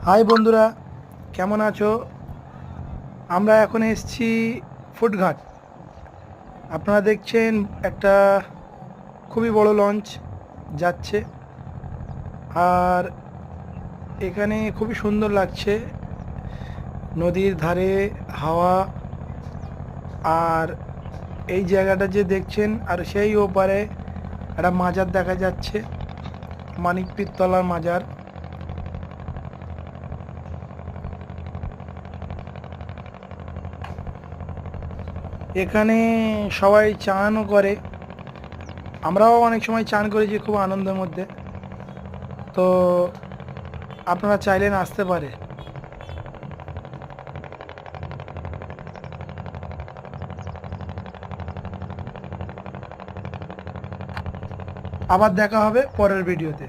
High বন্ধুরা, কেমন আছো? আমরা এখন এসেছি ফুটঘাট। আপনারা দেখছেন একটা খুবই বড় লঞ্চ যাচ্ছে, আর এখানে খুবই সুন্দর লাগছে। নদীর ধারে হাওয়া, আর এই জায়গাটা যে দেখছেন, আর সেই ওপারে একটা মাজার দেখা যাচ্ছে, মানিক পীরতলার মাজার। এখানে সবাই চানও করে, আমরাও অনেক সময় চান করেছি খুব আনন্দের মধ্যে। তো আপনারা চাইলেন আসতে পারে। আবার দেখা হবে পরের ভিডিওতে।